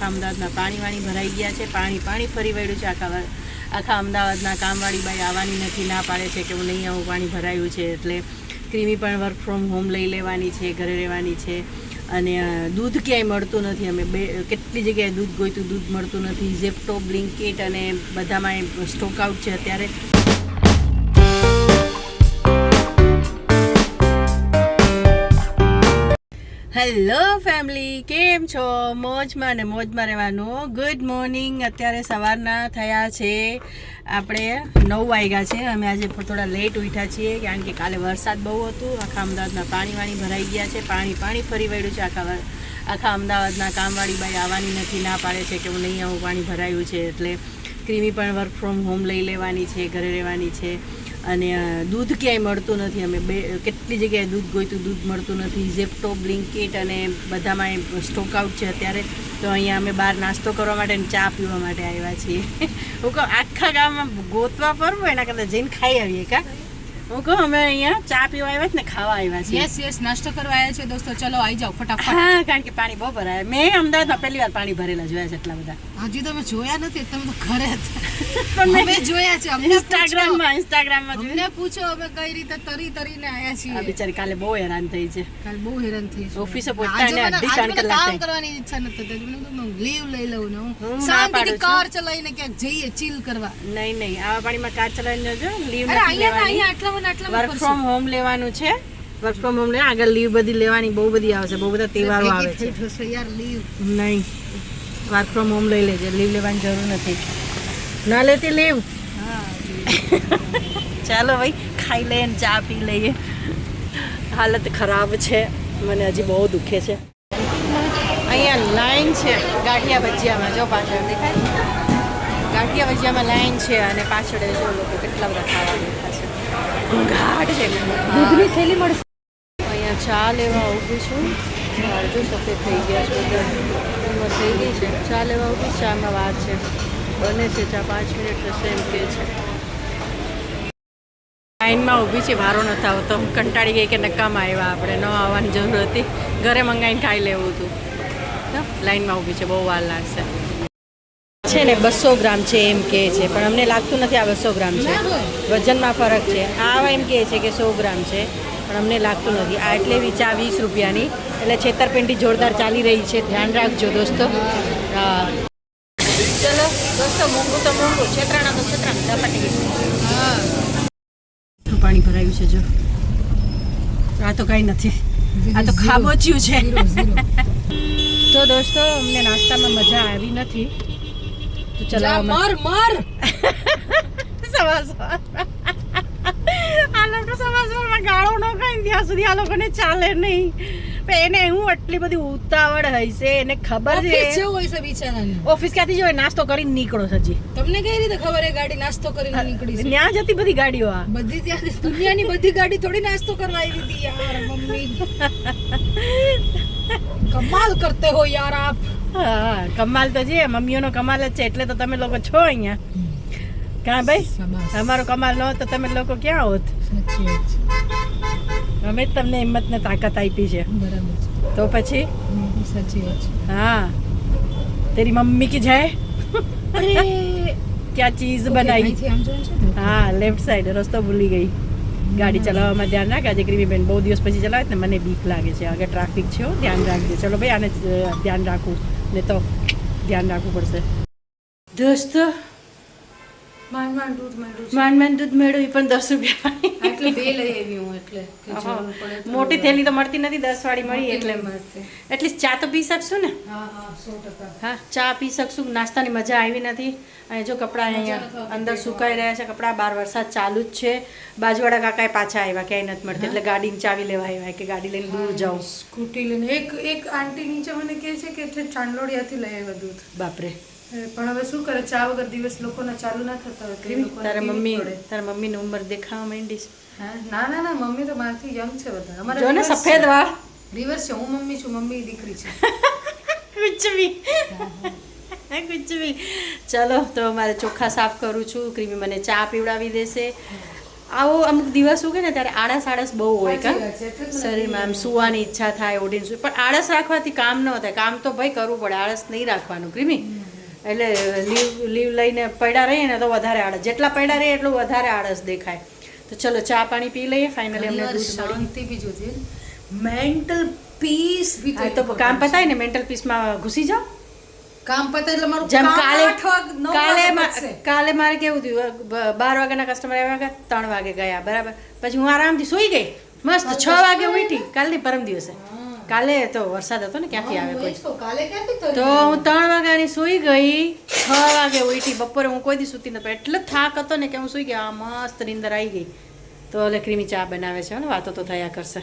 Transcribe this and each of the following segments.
આખા અમદાવાદમાં પાણી ભરાઈ ગયા છે, પાણી ફરી વળ્યું છે આખા અમદાવાદના. કામવાળી બાઈ આવવાની નથી, ના પાડે છે કે હું નહીં આવું, પાણી ભરાયું છે. એટલે ક્રીમી પણ વર્ક ફ્રોમ હોમ લઈ લેવાની છે, ઘરે રહેવાની છે. અને દૂધ ક્યાંય મળતું નથી. અમે કેટલી જગ્યાએ દૂધ ગોઈતું, દૂધ મળતું નથી. ઝેપ્ટો, બ્લિંકિટ અને બધામાં સ્ટોક આઉટ છે અત્યારે. હેલો ફેમિલી, કેમ છો? મોજમાં ને મોજમાં રહેવાનું. Good morning. અત્યારે સવારના થયા છે આપણે 9 વાગ્યા છે. અમે આજે થોડા લેટ ઉઠ્યા છીએ કારણ કે કાલે વરસાદ બહુ હતું. આખા અમદાવાદમાં પાણી ભરાઈ ગયા છે, પાણી ફરી વળ્યું છે આખા અમદાવાદના. કામવાળી બાઈ આવવાની નથી, ના પાડે છે કે હું નહીં આવું, પાણી ભરાયું છે. એટલે ક્રીમી પણ વર્ક ફ્રોમ હોમ લઈ લેવાની છે, ઘરે રહેવાની છે. અને દૂધ ક્યાંય મળતું નથી. અમે કેટલી જગ્યાએ દૂધ ગોઈતું, દૂધ મળતું નથી. ઝેપ્ટો, બ્લિંકિટ અને બધામાં સ્ટોક આઉટ છે અત્યારે. તો અહીંયા અમે બહાર નાસ્તો કરવા માટે અને ચા પીવા માટે આવ્યા છીએ. હું કહું આખા ગામમાં ગોતવા ફરવું એના કરતાં જઈને ખાઈ આવીએ કા. હું કહું અમે અહીંયા ચા પીવા આવ્યા ને ખાવા આવ્યા છીએ. યસ નાસ્તો કરવા આવ્યા છે દોસ્તો. ચલો આવી જાઓ ફટાફટ. હા, કારણ કે પાણી બહુ ભરાય. મેં અમદાવાદમાં પહેલી વાર પાણી ભરેલા જોયા છે એટલા બધા. હજી તો મેં જોયા નથી, તમે તો ઘરે પણ મેં જોયા છે. ઇન્સ્ટાગ્રામમાં અમને પૂછો અમે કઈ રીતે તરીને આયા છીએ. બિચારી કાલે બહુ હેરાન થઈ છે. કાલે બહુ હેરાન થઈ છે. ઓફિસે પહોંચતા અડધી કલાક કામ કરવાની ઈચ્છા નથી થતી. લીવ લઈ લઉં ને હું શાંતિથી કાર ચલાવીને ક્યાંક જઈએ ચીલ કરવા. નહીં આવા પાણીમાં કાર ચલાવીને જજો. લીવ અહીંયા આટલા વર્ક ફ્રોમ હોમ લેવાનું છે. વર્ક ફ્રોમ હોમ લે આગળ લીવ બધી લેવાની બહુ બધી આવશે. બહુ બધા તહેવારો આવે છે. યાર લીવ નહીં, વર્ક ફ્રોમ હોમ લઈ લેજે. લીવ લેવાની જરૂર નથી. ના લેતી લીવ. ચાલો ભાઈ ખાઈ લઈએ ને ચા પી લઈએ. હાલત ખરાબ છે, મને હજી બહુ દુખે છે. અહીંયા લાઈન છે ગાંઠિયા ભજીયામાં. જો પાછળ દેખાય ગાંઠિયા ભજીયામાં લાઈન છે અને પાછળ જો લોકો કેટલા બધા ખાવા બેઠા છે. ઘાટ છે. દૂધની થેલી મળશે. અહીંયા ચા લેવા ઊભી છું. જો સફેદ થઈ ગયા છે, ઉંમર થઈ ગઈ છે. ચા લેવા ઊભી. ચામાં વાર છે, બને છે ચા. 5 મિનિટ થશે એમ કે છે. લાઈનમાં ઊભી છે, વારો નથી આવતો. કંટાળી ગઈ કે નકામાં આવ્યા આપણે. ન આવવાની જરૂર હતી, ઘરે મંગાવીને ખાઈ લેવું હતું. લાઈનમાં ઊભી છે, બહુ વાર લાગશે. છે ને 200 ગ્રામ છે એમ કહે છે, પણ અમને લાગતું નથી આ 200 ગ્રામ છે. વજનમાં ફરક છે. આ એમ કહે છે કે 100 ગ્રામ છે, પણ અમને લાગતું નથી. આ એટલે ચા 20 રૂપિયાની. એટલે છેતરપિંડી જોરદાર ચાલી રહી છે. ધ્યાન રાખજો દોસ્તો. હા ચલો દોસ્તો, મોંઘું તો મોંઘું, છેતરાણા તો છેતરાણા. દપાટી ગઈ. હા, પાણી ભરાયું છે. જો આ તો કાંઈ નથી, આ તો ખાબોચ્યું છે. તો દોસ્તો અમને નાસ્તામાં મજા આવી નથી. તો ચલો મર આ લોકો સવારમાં ગાળો ન ખાઈને ત્યાં સુધી આ લોકોને ચાલે નહીં. એને હું આટલી બધી ઉતાવળ હશે, એને ખબર છે હોય છે બિચારાને. ઓફિસ ક્યાંથી જોઈએ? નાસ્તો કરીને નીકળો સજી. તમને કઈ રીતે ખબર એ ગાડી નાસ્તો કરીને નીકળી છે? ત્યાં જતી બધી ગાડીઓ. આ બધી ત્યાં દુનિયાની બધી ગાડી થોડી નાસ્તો કરવા આવી હતી યાર. મમ્મી કમાલ કરતે હો યાર આપ. હા, કમાલ તો છે. મમ્મીઓનો કમાલ જ છે, એટલે તો તમે લોકો છો અહીંયા. કાં ભાઈ? અમારો કમાલ ન હોત તો તમે લોકો ક્યાં હોત? સાચી વાત છે. અમે જ તમને હિંમત ને તાકાત આપી છે. બરાબર છે. તો પછી સાચી વાત છે. हाँ तेरी मम्मी की जय. अरे क्या चीज बनाई. હા, લેફ્ટ સાઈડ રસ્તો ભૂલી ગઈ. ગાડી ચલાવવામાં ધ્યાન રાખ. આજે ક્રીમી બેન બહુ દિવસ પછી ચલાવે ને મને બીક લાગે છે. આગળ ટ્રાફિક છે, ધ્યાન રાખજે. ચલો ભાઈ, આને ધ્યાન રાખવું ને તો ધ્યાન રાખવું પડશે. દોસ્તો માંડ દૂધ મેળવ્યું, પણ 10 રૂપિયા. એટલે બે લઈ આવી હું. એટલે મોટી થેલી તો મળતી નથી, 10 વાળી મળી એટલે એટલીસ્ટ ચા તો પી શકશું ને. હા 100%. હા, ચા પી શકશું. નાસ્તાની મજા આવી નથી. અને જો કપડાં અહીંયા અંદર સુકાઈ રહ્યા છે. કપડાં બહાર વરસાદ ચાલુ જ છે. બાજુવાળા કાકાએ પાછા આવ્યા, ક્યાંય નથી મળતી, એટલે ગાડીની ચાવી લેવા આવ્યા કે ગાડી લઈને દૂર જાઉં. સ્કૂટી લઈને એક આંટી નીચે મને કહે છે કે એટલે ચાંદલોડિયાથી લઈ આવ્યા દૂધ. બાપરે. પણ હવે શું કરે, ચા વગર દિવસ લોકોના ચાલુ ના થતા હોય. તારા મમ્મીની ઉંમર દેખાવા માંડી છે. ના મમ્મી તો મારાથી યંગ છે બધા. અમારા જો ને સફેદ વાળ. રિવર્સ છે. હું મમ્મી છું, મમ્મી દીકરી છે. કુછ ભી. ચલો તો મારે ચોખા સાફ કરું છું. ક્રીમી મને ચા પીવડાવી દેશે. આવો અમુક દિવસ ઉગે ને ત્યારે આળસ બહુ હોય કા સાચી વાત છે, એટલે જ મને શરીરમાં આમ સુવાની ઈચ્છા થાય ઓડીને સુઈ પણ આળસ રાખવાથી કામ ન થાય કામ તો ભાઈ કરવું પડે આળસ નહીં રાખવાનું ક્રીમી એટલે લીવ લઈને પડ્યા રહીએ ને તો વધારે આળસ જેટલા પડ્યા રહીએ એટલું વધારે આળસ દેખાય તો ચલો ચા પાણી પી લઈએ ફાઇનલી અમને ઘણીવાર દૂધ મળી શાંતિ બી જોતી મેન્ટલ પીસ બી હા, તો કામ પતાય ને મેન્ટલ પીસમાં ઘૂસી જાઓ કામ પતે એટલે મારું જેમ કામ કાલે 8 વાગે 9 કાલે વાગે મા- પતશે. કાલે મારે કેવું થયું 12 વાગ્યાના કસ્ટમર આવ્યા હતા 3 વાગે ગયા બરાબર પછી હું આરામથી સૂઈ ગઈ મસ્ત 6 વાગે ઉઠી કાલની પરમ દિવસે કાલે તો વરસાદ હતો ને ક્યાંથી આવે હું એ કોઈ જ કહું, કાલે ક્યાંથી થયું? તો હું 3 વાગ્યાની સૂઈ ગઈ 6 વાગે ઉઠી બપોરે હું કોઈ દી સૂતી નતો એટલો થાક હતો ને કે હું સૂઈ ગઈ આ મસ્ત નીંદર આવી ગઈ તો એટલે ક્રીમી ચા બનાવે છે ને વાતો તો થયા કરશે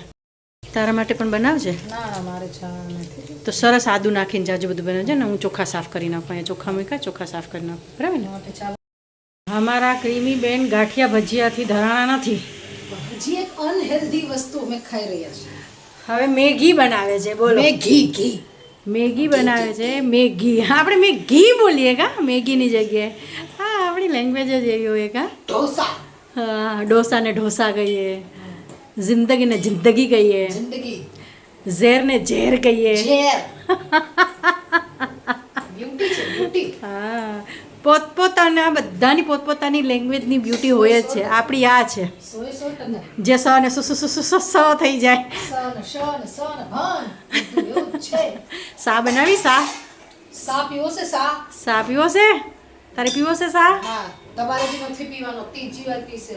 તારા માટે પણ બનાવજે ના ના મારે ચા નથી તો સરસ આદુ નાખીને જાજુ બધું બનાવજે ને હું ચોખા સાફ કરી નાખું અહીંયા ચોખા મૂક્યા ચોખા સાફ કરી નાખું બરાબર ને માટે ચા અમારા ક્રીમી બેન ગાંઠિયા ભજીયાથી ધરાણા નથી હજી એક અનહેલ્ધી વસ્તુ અમે ખાઈ રહ્યા છીએ હવે મેગી બનાવે છે બોલો ઘી મેગી બનાવે છે મેગી આપણે મેગી બોલીએ કા મેગીની જગ્યાએ હા આપણી લેંગ્વેજ જ એવી હોય કા ઢોસા હા ઢોસા ને ઢોસા કહીએ જિંદગીને જિંદગી કહીએ જિંદગી ઝેરને ઝેર કહીએ ઝેર બ્યુટી છે બ્યુટી હા પોતપોતાના બધાની પોતપોતાની લેંગ્વેજની બ્યુટી હોય જ છે આપણી આ છે 100% જે સ ને સ થઈ જાય સન ભન બધું એવું જ છે સા બનાવી સા સા પીવો છે સા સા પીવો છે તારે પીવો છે સા હા તમારે બી નથી પીવાનો ત્રીજી વાર પીશે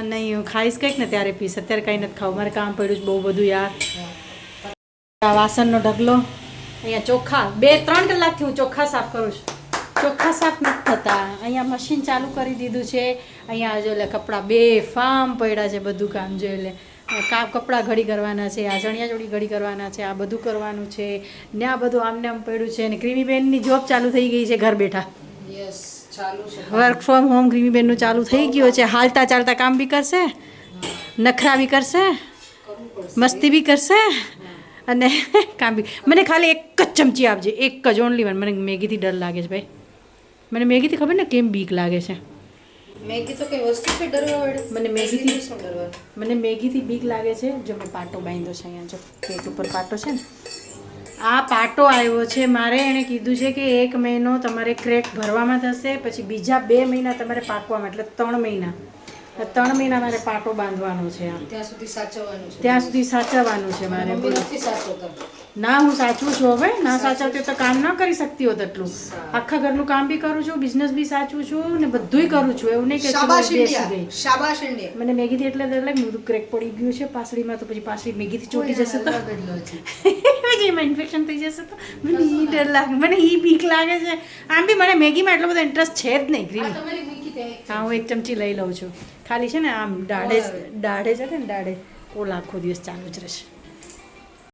નહીં હું ખાઈશ કંઈક ને ત્યારે પીશ અત્યારે કંઈ નથી ખાવું મારે કામ પડ્યું છે બહુ બધું યાર આ વાસણનો ઢગલો અહીંયા ચોખા 2-3 કલાકથી હું ચોખા સાફ કરું છું ચોખા સાફ નથી થતા અહીંયા મશીન ચાલુ કરી દીધું છે અહીંયા જો એટલે કપડાં ફામ પડ્યા છે બધું કામ જો એટલે કપડાં ઘડી કરવાના છે આ ચણિયા ચોળી ઘડી કરવાના છે આ બધું કરવાનું છે ને આ બધું આમને આમ પડ્યું છે અને ક્રીમી બેનની જોબ ચાલુ થઈ ગઈ છે ઘર બેઠા યસ ચાલુ છે વર્ક ફ્રોમ હોમ ક્રીમી બેનનું ચાલુ થઈ ગયું છે હાલતા ચાલતા કામ બી કરશે નખરા બી કરશે કરવું પડશે મસ્તી બી કરશે અને કામ બી મને ખાલી એક જ ચમચી આપજે એક જ ઓનલી વન મને મેગીથી ડર લાગે છે ભાઈ મને મેગીથી ખબર ને કેમ બીક લાગે છે મેગી તો કઈ વસ્તુ છે ડરવા વાળી મને મેગીથી શું ડરવા મને મેગીથી બીક લાગે છે જો મેં પાટો બાંધ્યો છે અહીંયા જો પેટ ઉપર પાટો છે ને આ પાટો આવ્યો છે મારે એણે કીધું છે કે 1 મહિનો તમારે ક્રેક ભરવામાં થશે પછી બીજા 2 મહિના તમારે પાકવામાં એટલે 3 મહિના 3 મહિના મારે પાટો બાંધવાનો છે આ ત્યાં સુધી સાચવવાનું છે ત્યાં સુધી સાચવવાનું છે મારે મમ્મી નથી સાચવતા ના હું સાચવું છું હવે ના સાચવતી તો કામ ના કરી શકતી હોત એટલું આખા ઘરનું કામ બી કરું છું બિઝનેસ બી સાચવું છું ને બધુંય કરું છું એવું નહીં કે શાબાશ ચલો બેસી ઇન્ડિયા ગઈ શાબાશ ઇન્ડિયા મને મેગીથી એટલે ડર લાગે બધું ક્રેક પડી ગયું છે પાસળીમાં તો પછી પાસળી મેગીથી ચોટી જશે તો પછી એમાં ઇન્ફેક્શન થઈ જશે તો મને ઈ ડર લાગે મને ઈ બીક લાગે છે આમ બી મને મેગીમાં એટલો બધો ઇન્ટરેસ્ટ છે જ નહીં ગ્રીન તમારી મૂકી દે હા હું 1 ચમચી લઈ લઉં છું ખાલી છે ને આમ દાઢે છે ને દાઢે ઓલ આખો દિવસ ચાલુ જ રહેશે